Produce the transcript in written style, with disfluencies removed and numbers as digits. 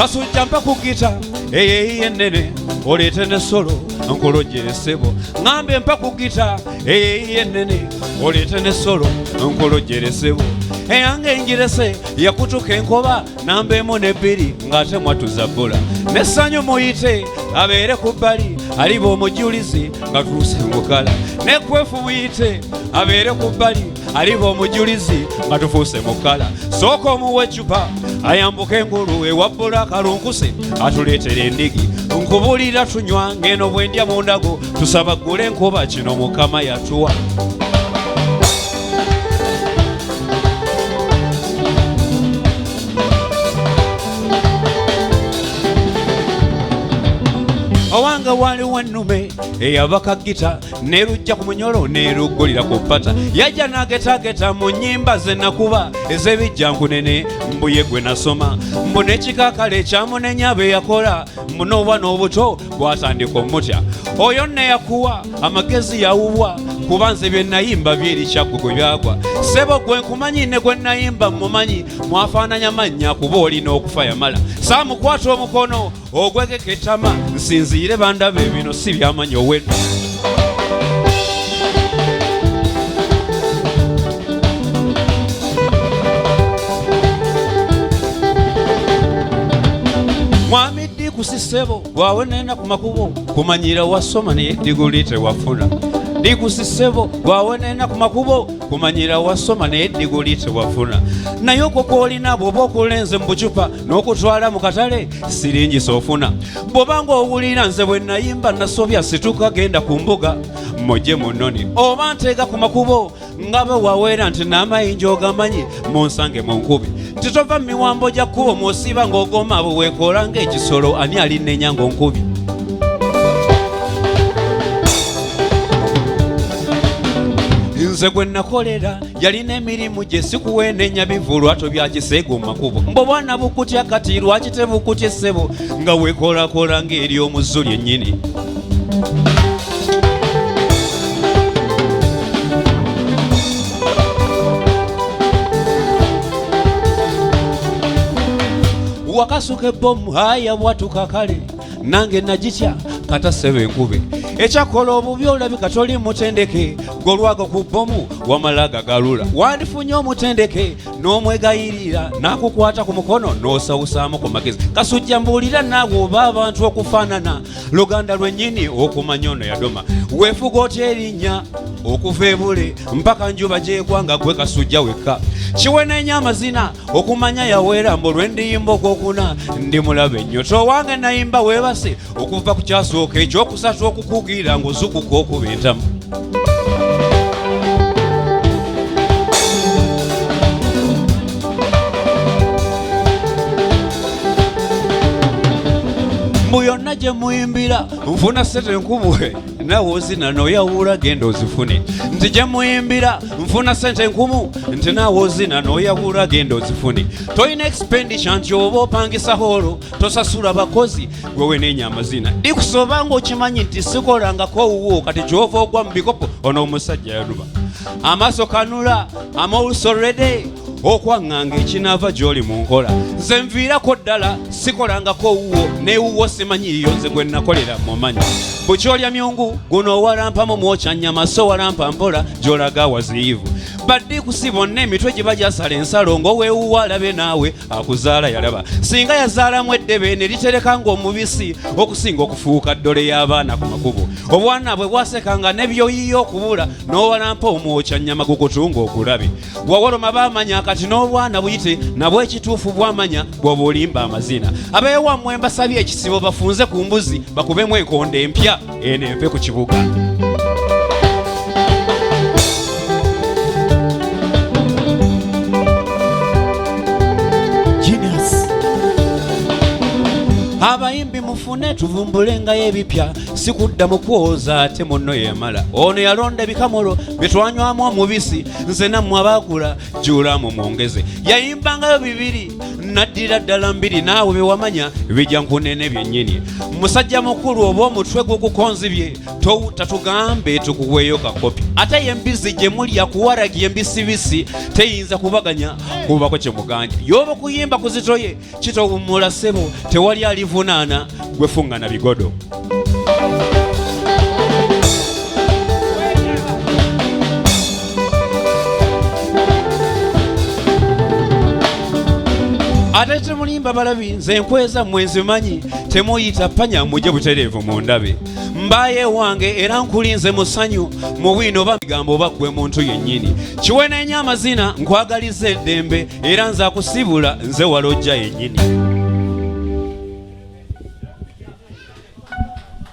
kasujja mpa ku gita eyeyennene oleete ne solo nkolojjere ssebo ŋŋambe mpa ku gita eyeyennene oleete ne solo nkolojjere ssebo eyange enjirese yakutuka enkoba nambeemu n'ebbiri ng'ate mwatuza bbula n'essanyu muyite abeere ku bbali aliba omujulizi nga tuuse mukala n'ekwefu muyite abeere ku bbali aliba omujulizi nga tufuuse mukala sooka omuwa eccupa ayambuka engulu ewa bbula akalunkuse atuleetera endigi nkubuulira tunywa ng'eno bwendya mu ndago tusaba ggule enkuba kino mukama yatuwa owange waliwo ennume eyabaka gita nerujja ku munyolo neruggulira ku ppata yajja n'agetageta mu nnyimba ze nakuba ez'ebijja nkunene mbuye gwe nasoma mbu n'ekikaakala ekyamunenya be yakola mbu n'obwa n'obuto bwatandika omutya oyo nne yakuwa amagezi yawubwa kuba nze bye nayimba byeri kyaggwe gwe byagwa ssebo gwe nkumanyi ne gwe nayimba mmumanyi mwafaananya mannya kuba olina okufa yamala saamukwata omukono ogwegeka ettama nsinziire bandabe bino si byamanyi owedde mwami dikusi ssebo bwawe nenda ku makubo kumanyira wasoma naye diguli tewafuna dikusi ssebo bwawe nenda ku makubo kumanyira wasoma naye diguli tewafuna naye okwo kwolina bw'oba okulenze mu bucupa n'okutwala mu katale siringi soofuna bw'obanga owulira nze bwe nayimba nasobya situka genda ku mbuga mujje munoni oba nteega ku makubo nga bwe waweera nti n'amayinja ogamanyi munsange mu nkubi titova mu miwambo gya kkubo mw'osiiba ng'ogoma bwe weekoola ng'ekisolo ani alinenya ng'onkubi nze gwe nakolera yalina emirimu gye sikuweenenya bivu lwato byakiseego mu makubo mbo bwana bukutya kati lwaki tebukutya essebo nga weekoolakoola ng'eri omuzzu lyennyini wakasuka ebbomu aya bwatuka kale nange nagitya kataseba enkube ekyakola obubi olabika toli mutendeke golwago ku bbomu wamalaga galula wandifunye omutendeke n'omwegayirira n'akukwata ku mukono n'osawusaamu ku magezi kasujja mbuulira naawe oba abantu okufaanana luganda lwennyini okumanya ono yadoma weefuga otya erinnya okuva ebule mpaka njuba gyegwa nga gwe kasujja wekka kiwenenya amazina okumanya yaweera mbu lwendiyimba okwokuna ndi mulaba ennyo towange nayimba weebase okuva ku kyasooka ekyokusatu okukugira ng'ozukuka okuba entamu mbu yonna gye muyimbira nfuna sente nkubwe nawe ozina n'oyawula genda ozifune nti gye muyimbira nfuna sente nkumu nti nawe ozina n'oyawula genda ozifune toyina expenditure nti oba opangisa hoolo tosasula bakozi gwe wenenya amazina dikusoba ng'okimanyi nti sikolangako wuwo kati gyova ogwa mu bikopo ono omusajja yaluba amaaso kanula amawusolrede okwaŋŋanga ekinaava gy'oli mu nkola nze nviirako ddala sikolangako wuwo n'ewuwo simanyiiyo nze gwe nakolera mumanyi bukyolya myungu guno owalampamu mwokyanyama so walampa mpola gy'olaga waziyivu baddiikusi bonna emitwe gye bagyasala ensalo ng'oweewuwa alabe naawe akuzaala yalaba singa yazaalamu eddebe ne litereka ng'omubisi okusinga okufuuka ddole y'abaana ku makubo obwana bwe bwasekanga ne byoyiyo okubula n'owalampa omwokyanyama gukutunga okulabe wawoloma baamanya kati n'obwana buyite nabwo ekituufu bwamanya bw'oba olimba amazina abeewammwe mbasabye ekisibo bafunze ku mbuzi bakubemu enkonde empya eno enve ku kibuga abayimbi mufune tuvumbulengayo ebipya sikudda mukwoza ate munno yemala ono yalonda bikamolo bitwanywamu omubisi nze nammwe abaakula julamu mwongeze yayimbangayo bibiri naddira ddala mbiri naawe bewamanya bijja nkunene byennyini musajja mukulu oba omutwe gukukonzibye tatugambe tukuweeyo kakopi ate yembizzi gye muli yakuwaraga embisibisi teyinza kubaganya kubako kyemuganja yoba kuyimba kuzitoye kitowummula ssebo tewali alivunaana gwefuŋŋana bigodo ate temulimba balabi nze nkweza mmwe nzimanyi temuyita panya mujje butereevu mu ndabe mbaye wange era nkulinze musanyu mu bwino oba migambo oba ggwe muntu yennyini kiwe n'enya amazina nkwagaliza eddembe era nze akusibula nze walojja yennyini